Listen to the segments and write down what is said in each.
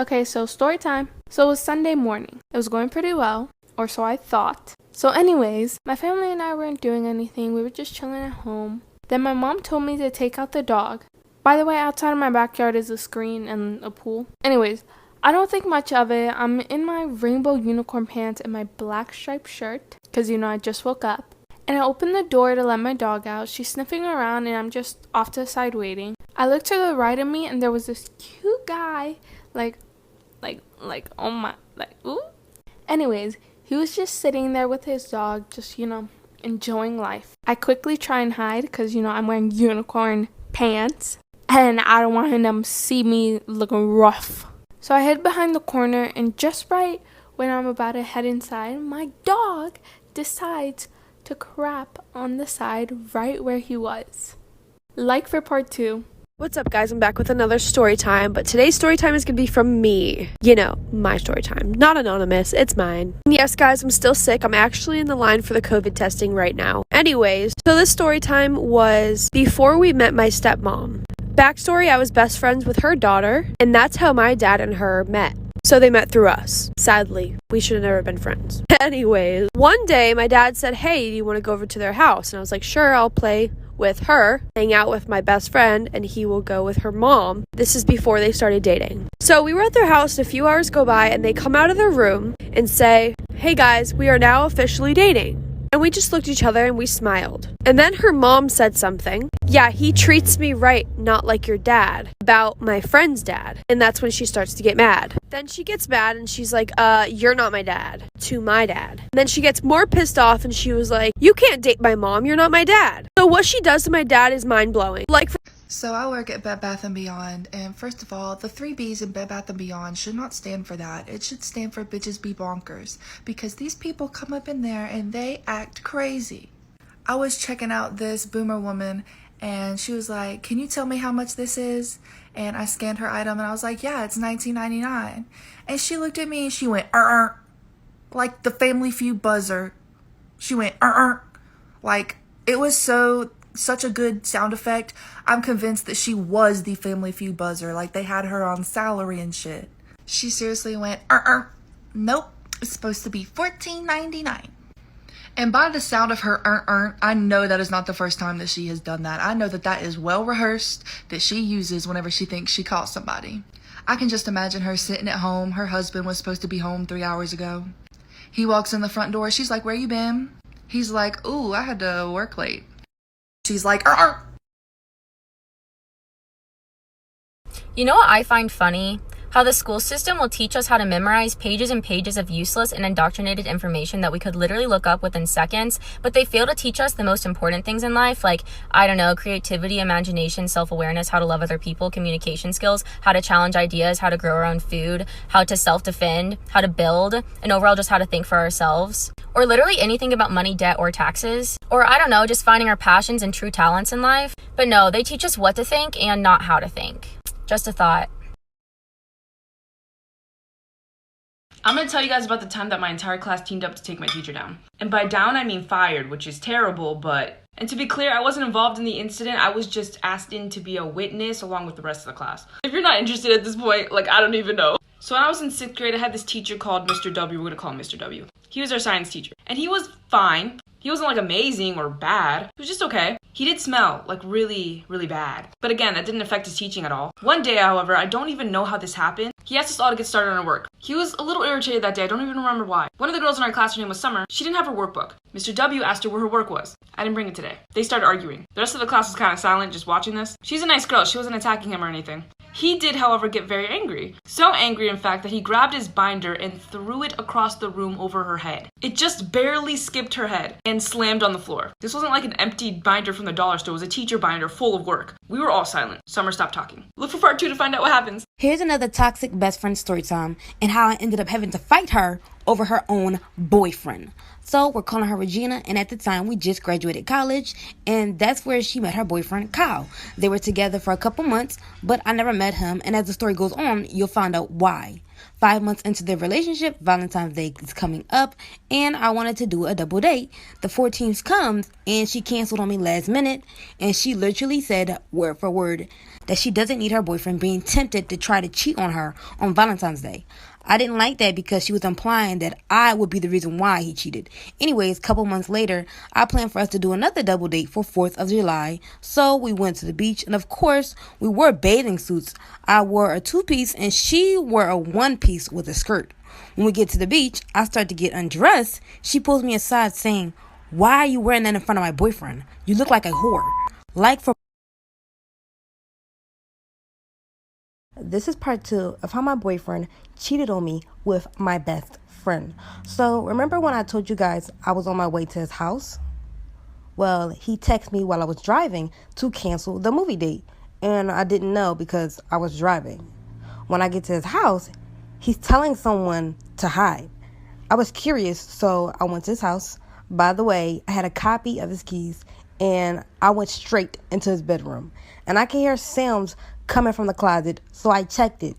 Okay, so story time. So it was Sunday morning. It was going pretty well, or so I thought. So anyways, my family and I weren't doing anything. We were just chilling at home. Then my mom told me to take out the dog. By the way, outside of my backyard is a screen and a pool. Anyways, I don't think much of it. I'm in my rainbow unicorn pants and my black striped shirt, because I just woke up. And I opened the door to let my dog out. She's sniffing around and I'm just off to the side waiting. I looked to the right of me and there was this cute guy, oh my, ooh. Anyways, he was just sitting there with his dog, just, enjoying life. I quickly try and hide because, I'm wearing unicorn pants and I don't want him to see me looking rough. So I hid behind the corner and just right when I'm about to head inside, my dog decides to crap on the side right where he was. Like for part 2. What's up, guys? I'm back with another story time, but today's story time is going to be from me. My story time. Not anonymous, it's mine. And yes, guys, I'm still sick. I'm actually in the line for the COVID testing right now. Anyways, so this story time was before we met my stepmom. Backstory, I was best friends with her daughter, and that's how my dad and her met. So they met through us. Sadly, we should have never been friends. Anyways, one day my dad said, "Hey, do you want to go over to their house?" And I was like, "Sure, I'll play with her, hang out with my best friend, and he will go with her mom." This is before they started dating. So we were at their house, and a few hours go by, and they come out of their room and say, "Hey guys, we are now officially dating." And we just looked at each other and we smiled. And then her mom said something. "Yeah, he treats me right, not like your dad," about my friend's dad. And that's when she starts to get mad. Then she gets mad and she's like, "You're not my dad," to my dad. And then she gets more pissed off and she was like, "You can't date my mom, you're not my dad." So what she does to my dad is mind-blowing. So I work at Bed Bath & Beyond, and first of all, the 3 B's in Bed Bath & Beyond should not stand for that. It should stand for bitches be bonkers, because these people come up in there and they act crazy. I was checking out this boomer woman, and she was like, "Can you tell me how much this is?" And I scanned her item, and I was like, "Yeah, it's $19.99. And she looked at me and she went, like the Family Feud buzzer. She went, like it was such a good sound effect. I'm convinced that she was the Family Feud buzzer. Like they had her on salary and shit. She seriously went, nope, it's supposed to be $14.99. And by the sound of her I know that is not the first time that she has done that. I know that that is well rehearsed, that she uses whenever she thinks she caught somebody. I can just imagine her sitting at home. Her husband was supposed to be home 3 hours ago. He walks in the front door. She's like, "Where you been?" He's like, "Ooh, I had to work late." She's like, You know what I find funny? How the school system will teach us how to memorize pages and pages of useless and indoctrinated information that we could literally look up within seconds, but they fail to teach us the most important things in life, like, creativity, imagination, self-awareness, how to love other people, communication skills, how to challenge ideas, how to grow our own food, how to self-defend, how to build, and overall just how to think for ourselves. Or literally anything about money, debt, or taxes. Or just finding our passions and true talents in life. But no, they teach us what to think and not how to think. Just a thought. I'm going to tell you guys about the time that my entire class teamed up to take my teacher down. And by down, I mean fired, which is terrible, but... And to be clear, I wasn't involved in the incident. I was just asked in to be a witness along with the rest of the class. If you're not interested at this point, I don't even know. So when I was in 6th grade, I had this teacher called Mr. W. We're going to call him Mr. W. He was our science teacher. And he was fine. He wasn't amazing or bad. He was just okay. He did smell really, really bad. But again, that didn't affect his teaching at all. One day, however, I don't even know how this happened. He asked us all to get started on our work. He was a little irritated that day. I don't even remember why. One of the girls in our class, her name was Summer. She didn't have her workbook. Mr. W asked her where her work was. I didn't bring it today. They started arguing. The rest of the class was kind of silent, just watching this. She's a nice girl. She wasn't attacking him or anything. He did, however, get very angry. So angry, in fact, that he grabbed his binder and threw it across the room over her head. It just barely skipped her head and slammed on the floor. This wasn't like an empty binder from the dollar store. It was a teacher binder full of work. We were all silent. Summer stopped talking. Look for part 2 to find out what happens. Here's another toxic best friend story time and how I ended up having to fight her over her own boyfriend. So we're calling her Regina, and at the time we just graduated college, and that's where she met her boyfriend Kyle. They were together for a couple months, but I never met him, and as the story goes on, you'll find out why. 5 months into their relationship, Valentine's Day is coming up, and I wanted to do a double date. The 14th comes, and she canceled on me last minute, and she literally said, word for word, that she doesn't need her boyfriend being tempted to try to cheat on her on Valentine's Day. I didn't like that because she was implying that I would be the reason why he cheated. Anyways, a couple months later, I planned for us to do another double date for 4th of July. So we went to the beach, and of course, we wore bathing suits. I wore a 2-piece and she wore a 1-piece with a skirt. When we get to the beach, I start to get undressed. She pulls me aside saying, "Why are you wearing that in front of my boyfriend? You look like a whore." This is part 2 of how my boyfriend cheated on me with my best friend. So remember when I told you guys I was on my way to his house? Well, he texted me while I was driving to cancel the movie date. And I didn't know because I was driving. When I get to his house, he's telling someone to hide. I was curious, so I went to his house. By the way, I had a copy of his keys, and I went straight into his bedroom. And I can hear sounds coming from the closet, so I checked it.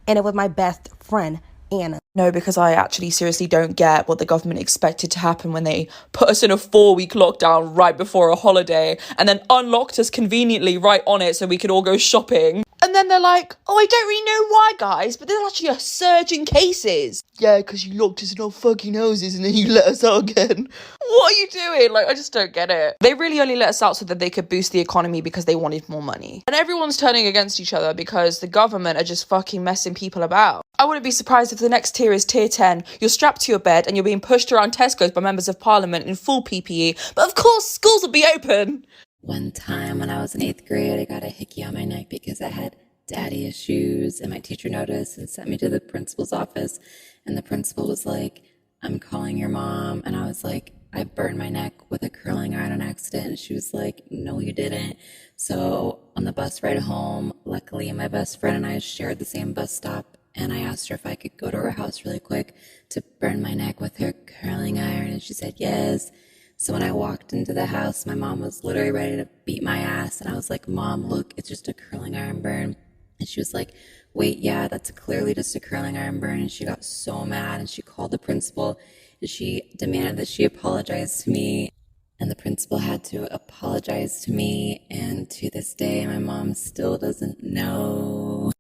And it was my best friend, Anna. No, because I actually seriously don't get what the government expected to happen when they put us in a 4-week lockdown right before a holiday and then unlocked us conveniently right on it so we could all go shopping. And then they're like, "Oh, I don't really know why, guys, but there's actually a surge in cases." "Yeah, because you locked us in our fucking houses and then you let us out again." What are you doing? Like, I just don't get it. They really only let us out so that they could boost the economy because they wanted more money. And everyone's turning against each other because the government are just fucking messing people about. I wouldn't be surprised if the next tier is tier 10. You're strapped to your bed and you're being pushed around Tesco's by members of parliament in full PPE. But of course, schools will be open. One time when I was in 8th grade, I got a hickey on my neck because I had daddy issues, and my teacher noticed and sent me to the principal's office. And the principal was like, "I'm calling your mom." And I was like, "I burned my neck with a curling iron on accident." And she was like, "No, you didn't." So on the bus ride home, luckily my best friend and I shared the same bus stop, and I asked her if I could go to her house really quick to burn my neck with her curling iron, and she said yes. So when I walked into the house, my mom was literally ready to beat my ass, and I was like, "Mom, look, it's just a curling iron burn." And she was like, "Wait, yeah, that's clearly just a curling iron burn." And she got so mad, and she called the principal, and she demanded that she apologize to me. And the principal had to apologize to me, and to this day, my mom still doesn't know.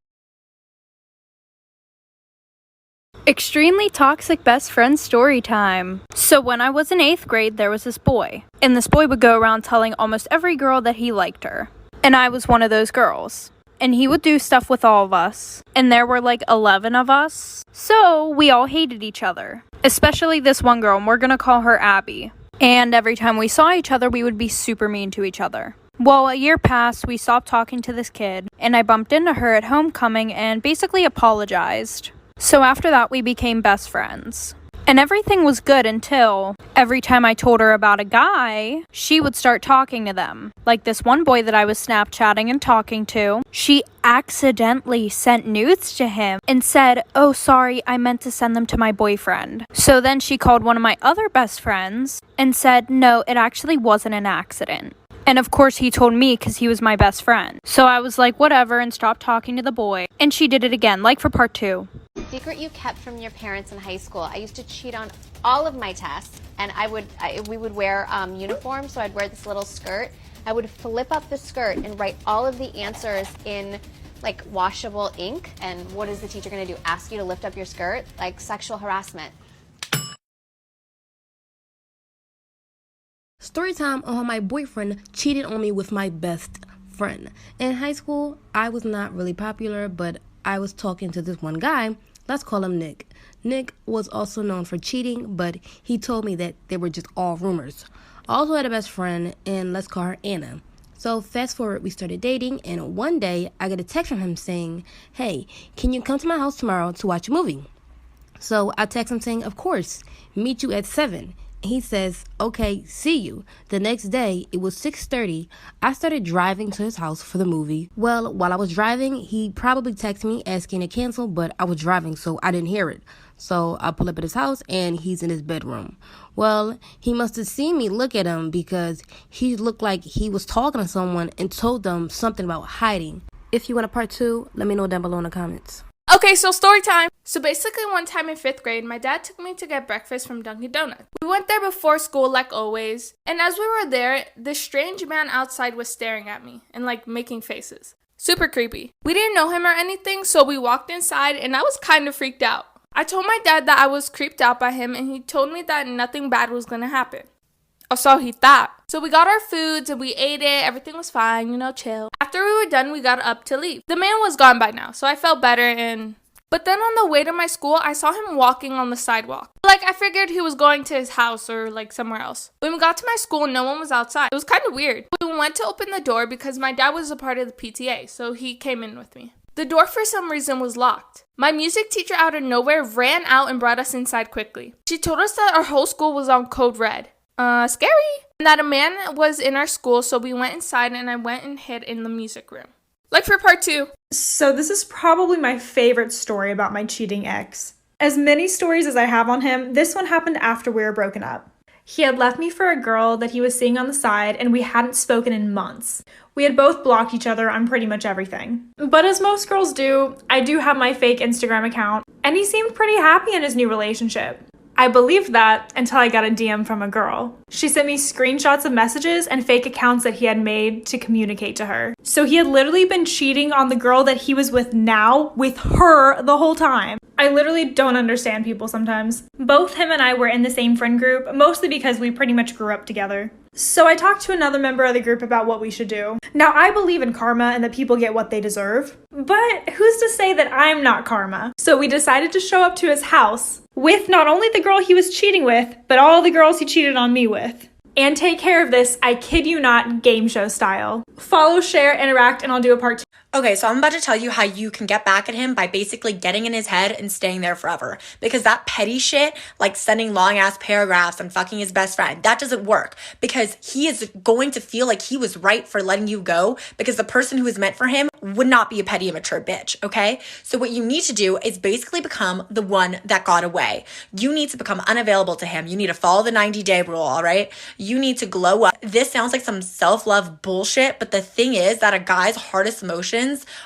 Extremely toxic best friend story time. So when I was in 8th grade, there was this boy. And this boy would go around telling almost every girl that he liked her. And I was one of those girls. And he would do stuff with all of us. And there were like 11 of us. So we all hated each other. Especially this one girl, and we're gonna call her Abby. And every time we saw each other, we would be super mean to each other. Well, a year passed, we stopped talking to this kid. And I bumped into her at homecoming and basically apologized. So after that, we became best friends. And everything was good until every time I told her about a guy, she would start talking to them. Like this one boy that I was Snapchatting and talking to, she accidentally sent nudes to him and said, "Oh, sorry, I meant to send them to my boyfriend." So then she called one of my other best friends and said, "No, it actually wasn't an accident." And of course he told me because he was my best friend. So I was like, whatever, and stopped talking to the boy. And she did it again, like for part 2. Secret you kept from your parents in high school. I used to cheat on all of my tests, and we would wear uniforms, so I'd wear this little skirt. I would flip up the skirt and write all of the answers in like washable ink. And what is the teacher going to do? Ask you to lift up your skirt? Like sexual harassment. Story time on how my boyfriend cheated on me with my best friend. In high school, I was not really popular, but I was talking to this one guy. Let's call him Nick. Nick was also known for cheating, but he told me that they were just all rumors. I also had a best friend, and let's call her Anna. So fast forward, we started dating, and one day I get a text from him saying, "Hey, can you come to my house tomorrow to watch a movie?" So I text him saying, "Of course, meet you at 7. He says, "Okay, see you." The next day, it was 6:30. I started driving to his house for the movie. Well, while I was driving, he probably texted me asking to cancel, but I was driving, so I didn't hear it. So I pull up at his house, and he's in his bedroom. Well, he must have seen me look at him because he looked like he was talking to someone and told them something about hiding. If you want a part 2, let me know down below in the comments. Okay, so story time. So basically one time in 5th grade, my dad took me to get breakfast from Dunkin' Donuts. We went there before school like always, and as we were there, this strange man outside was staring at me and like making faces. Super creepy. We didn't know him or anything, so we walked inside and I was kind of freaked out. I told my dad that I was creeped out by him and he told me that nothing bad was gonna happen. Or so he thought. So we got our foods and we ate it. Everything was fine, chill. After we were done, we got up to leave. The man was gone by now, so I felt better But then on the way to my school, I saw him walking on the sidewalk. Like, I figured he was going to his house or like somewhere else. When we got to my school, no one was outside. It was kind of weird. We went to open the door because my dad was a part of the PTA, so he came in with me. The door for some reason was locked. My music teacher out of nowhere ran out and brought us inside quickly. She told us that our whole school was on code red. Scary. And that a man was in our school, so we went inside and I went and hid in the music room. Like for part 2. So this is probably my favorite story about my cheating ex. As many stories as I have on him, this one happened after we were broken up. He had left me for a girl that he was seeing on the side and we hadn't spoken in months. We had both blocked each other on pretty much everything. But as most girls do, I do have my fake Instagram account and he seemed pretty happy in his new relationship. I believed that until I got a DM from a girl. She sent me screenshots of messages and fake accounts that he had made to communicate to her. So he had literally been cheating on the girl that he was with now with her the whole time. I literally don't understand people sometimes. Both him and I were in the same friend group, mostly because we pretty much grew up together. So I talked to another member of the group about what we should do. Now, I believe in karma and that people get what they deserve, but who's to say that I'm not karma? So we decided to show up to his house with not only the girl he was cheating with, but all the girls he cheated on me with. And take care of this, I kid you not, game show style. Follow, share, interact, and I'll do a part 2. Okay, so I'm about to tell you how you can get back at him by basically getting in his head and staying there forever. Because that petty shit, like sending long ass paragraphs and fucking his best friend, that doesn't work. Because he is going to feel like he was right for letting you go because the person who is meant for him would not be a petty, immature bitch, okay? So what you need to do is basically become the one that got away. You need to become unavailable to him. You need to follow the 90-day rule, all right? You need to glow up. This sounds like some self-love bullshit, but the thing is that a guy's hardest emotions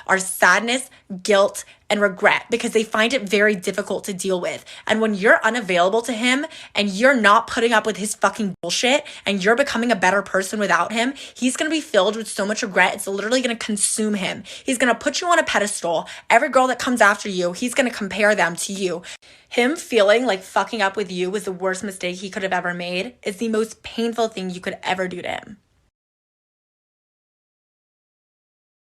are sadness, guilt, and regret because they find it very difficult to deal with. And when you're unavailable to him and you're not putting up with his fucking bullshit and you're becoming a better person without him, he's going to be filled with so much regret. It's literally going to consume him. He's going to put you on a pedestal. Every girl that comes after you, he's going to compare them to you. Him feeling like fucking up with you was the worst mistake he could have ever made. It's the most painful thing you could ever do to him.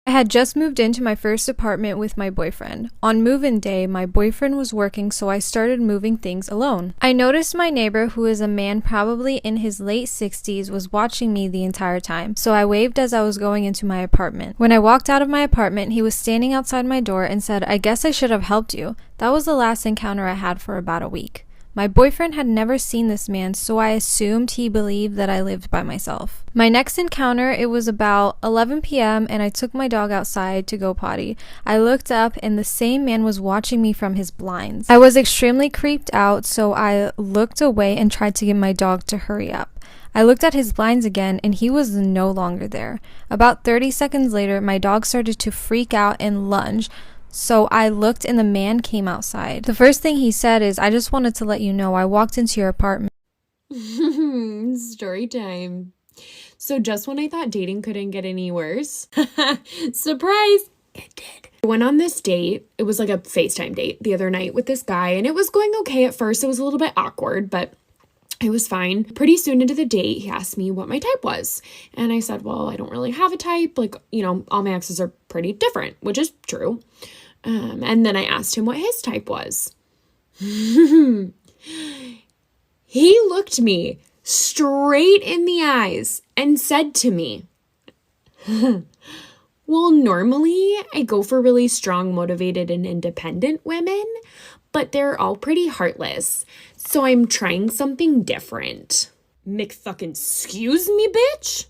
I had just moved into my first apartment with my boyfriend. On move-in day, my boyfriend was working, so I started moving things alone. I noticed my neighbor, who is a man probably in his late 60s, was watching me the entire time, so I waved as I was going into my apartment. When I walked out of my apartment, he was standing outside my door and said, "I guess I should have helped you." That was the last encounter I had for about a week. My boyfriend had never seen this man, so I assumed he believed that I lived by myself. My next encounter, it was about 11 p.m. and I took my dog outside to go potty. I looked up and the same man was watching me from his blinds. I was extremely creeped out, so I looked away and tried to get my dog to hurry up. I looked at his blinds again and he was no longer there. About 30 seconds later, my dog started to freak out and lunge. So I looked and the man came outside. The first thing he said is, "I just wanted to let you know I walked into your apartment." Story time. So just when I thought dating couldn't get any worse, surprise, it did. I went on this date. It was like a FaceTime date the other night with this guy and it was going okay at first. It was a little bit awkward, but it was fine. Pretty soon into the date, he asked me what my type was. And I said, well, I don't really have a type. Like, all my exes are pretty different, which is true. And then I asked him what his type was. He looked me straight in the eyes and said to me, well, normally I go for really strong, motivated, and independent women, but they're all pretty heartless. So I'm trying something different. Excuse me, bitch?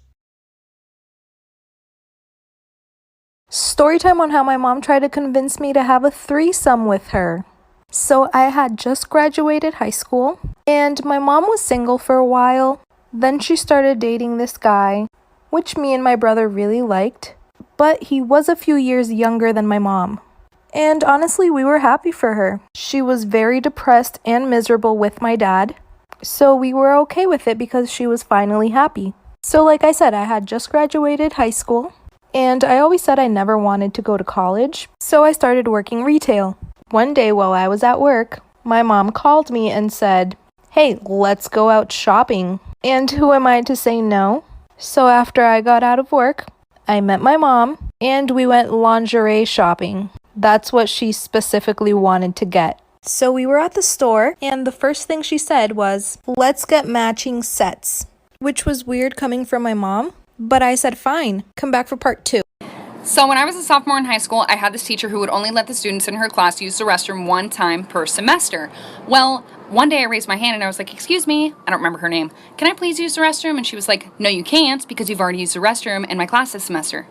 Storytime on how my mom tried to convince me to have a threesome with her. So I had just graduated high school, and my mom was single for a while. Then she started dating this guy, which me and my brother really liked, but he was a few years younger than my mom. And honestly, we were happy for her. She was very depressed and miserable with my dad, so we were okay with it because she was finally happy. So like I said, I had just graduated high school, and I always said I never wanted to go to college, so I started working retail. One day while I was at work, my mom called me and said, "Hey, let's go out shopping." And who am I to say no? So after I got out of work, I met my mom and we went lingerie shopping. That's what she specifically wanted to get. So we were at the store, and the first thing she said was, "Let's get matching sets," which was weird coming from my mom, but I said, "Fine, come back for part 2. So when I was a sophomore in high school, I had this teacher who would only let the students in her class use the restroom one time per semester. Well, one day I raised my hand and I was like, "Excuse me," I don't remember her name, "can I please use the restroom?" And she was like, "No, you can't, because you've already used the restroom in my class this semester."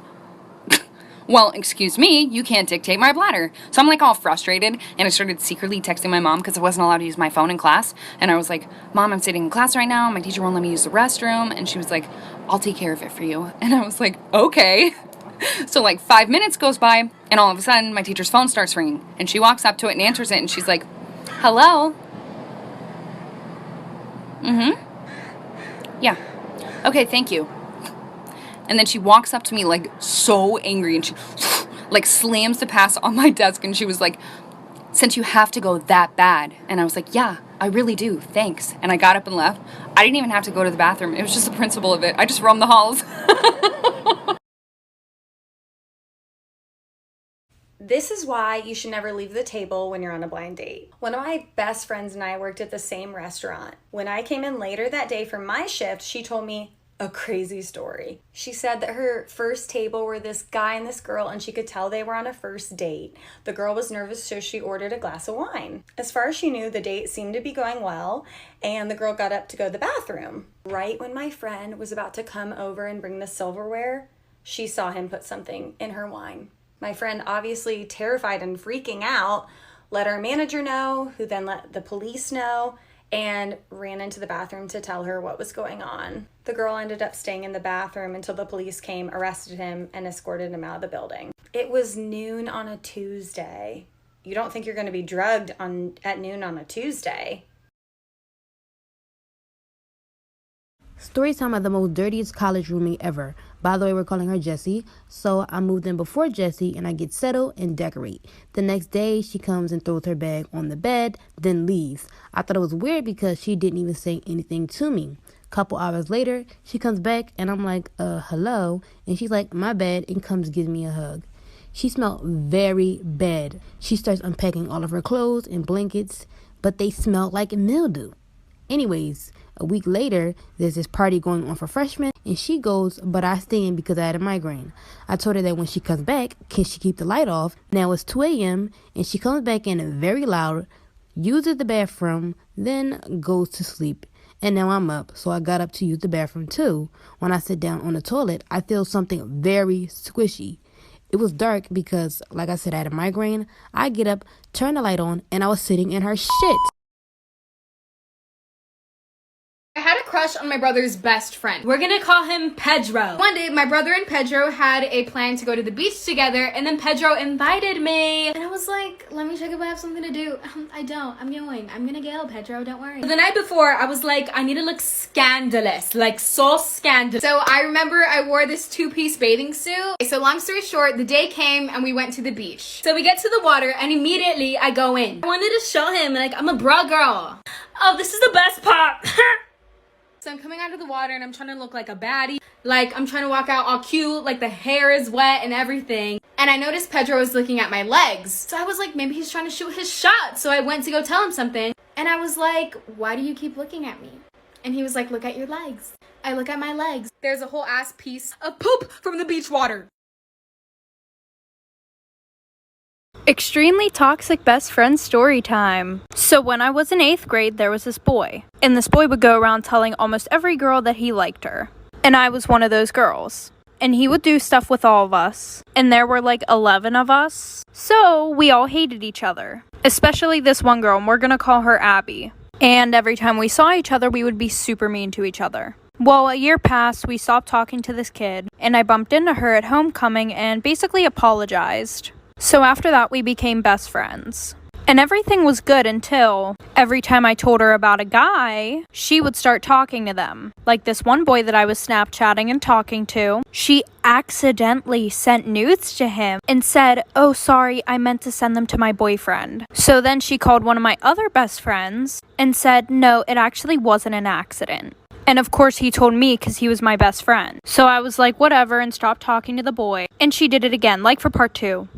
Well, excuse me, you can't dictate my bladder. So I'm like all frustrated, and I started secretly texting my mom because I wasn't allowed to use my phone in class. And I was like, "Mom, I'm sitting in class right now. My teacher won't let me use the restroom." And she was like, "I'll take care of it for you." And I was like, "Okay." So like 5 minutes goes by, and all of a sudden my teacher's phone starts ringing, and she walks up to it and answers it, and she's like, "Hello?" "Yeah. Okay, thank you." And then she walks up to me like so angry, and she like slams the pass on my desk, and she was like, "Since you have to go that bad." And I was like, "Yeah, I really do, thanks." And I got up and left. I didn't even have to go to the bathroom. It was just the principle of it. I just roamed the halls. This is why you should never leave the table when you're on a blind date. One of my best friends and I worked at the same restaurant. When I came in later that day for my shift, she told me a crazy story. She said that her first table were this guy and this girl, and she could tell they were on a first date. The girl was nervous, so she ordered a glass of wine. As far as she knew, the date seemed to be going well, and the girl got up to go to the bathroom. Right when my friend was about to come over and bring the silverware, she saw him put something in her wine. My friend, obviously terrified and freaking out, let our manager know, who then let the police know, and ran into the bathroom to tell her what was going on. The girl ended up staying in the bathroom until the police came, arrested him, and escorted him out of the building. It was noon on a Tuesday. You don't think you're going to be drugged at noon on a Tuesday. Storytime are the most dirtiest college roommate ever. By the way, we're calling her Jessie. So I moved in before Jessie, and I get settled and decorate. The next day, she comes and throws her bag on the bed, then leaves. I thought it was weird because she didn't even say anything to me. Couple hours later, she comes back, and I'm like, hello? And she's like, "My bad," and comes gives me a hug. She smelled very bad. She starts unpacking all of her clothes and blankets, but they smelled like mildew. Anyways, a week later, there's this party going on for freshmen, and she goes, but I stay in because I had a migraine. I told her that when she comes back, can she keep the light off? Now it's 2 a.m., and she comes back in very loud, uses the bathroom, then goes to sleep. And now I'm up, so I got up to use the bathroom too. When I sit down on the toilet, I feel something very squishy. It was dark because, like I said, I had a migraine. I get up, turn the light on, and I was sitting in her shit. I had a crush on my brother's best friend. We're gonna call him Pedro. One day, my brother and Pedro had a plan to go to the beach together, and then Pedro invited me. And I was like, "Let me check if I have something to do." I don't. I'm going. I'm gonna go, Pedro. Don't worry. The night before, I was like, I need to look scandalous. Like, so scandalous. So I remember I wore this 2-piece bathing suit. So long story short, the day came and we went to the beach. So we get to the water and immediately I go in. I wanted to show him, like, I'm a bra girl. Oh, this is the best part. So I'm coming out of the water and I'm trying to look like a baddie. Like, I'm trying to walk out all cute, like the hair is wet and everything. And I noticed Pedro was looking at my legs. So I was like, maybe he's trying to shoot his shot. So I went to go tell him something. And I was like, "Why do you keep looking at me?" And he was like, "Look at your legs." I look at my legs. There's a whole ass piece of poop from the beach water. Extremely toxic best friend story time. So when I was in 8th grade, there was this boy. And this boy would go around telling almost every girl that he liked her. And I was one of those girls. And he would do stuff with all of us. And there were like 11 of us. So we all hated each other. Especially this one girl, and we're gonna call her Abby. And every time we saw each other, we would be super mean to each other. Well, a year passed, we stopped talking to this kid. And I bumped into her at homecoming and basically apologized. So after that, we became best friends. And everything was good until every time I told her about a guy, she would start talking to them. Like this one boy that I was Snapchatting and talking to, she accidentally sent nudes to him and said, "Oh, sorry, I meant to send them to my boyfriend." So then she called one of my other best friends and said, "No, it actually wasn't an accident." And of course he told me because he was my best friend. So I was like, whatever, and stopped talking to the boy. And she did it again, like for part 2.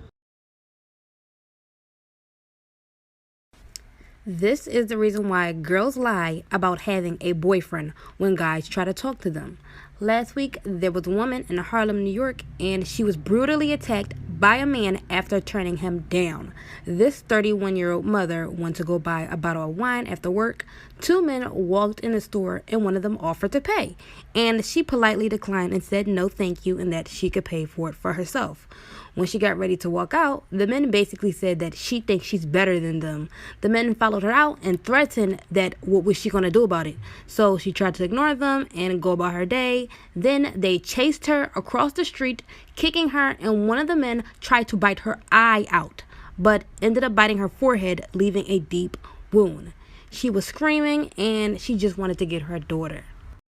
This is the reason why girls lie about having a boyfriend when guys try to talk to them. Last week, there was a woman in Harlem, New York, and she was brutally attacked by a man after turning him down. This 31-year-old mother went to go buy a bottle of wine after work. 2 men walked in the store and one of them offered to pay. And she politely declined and said no thank you and that she could pay for it for herself. When she got ready to walk out, the men basically said that she thinks she's better than them. The men followed her out and threatened that what was she going to do about it. So she tried to ignore them and go about her day. Then they chased her across the street, kicking her, and one of the men tried to bite her eye out, but ended up biting her forehead, leaving a deep wound. She was screaming and she just wanted to get her daughter.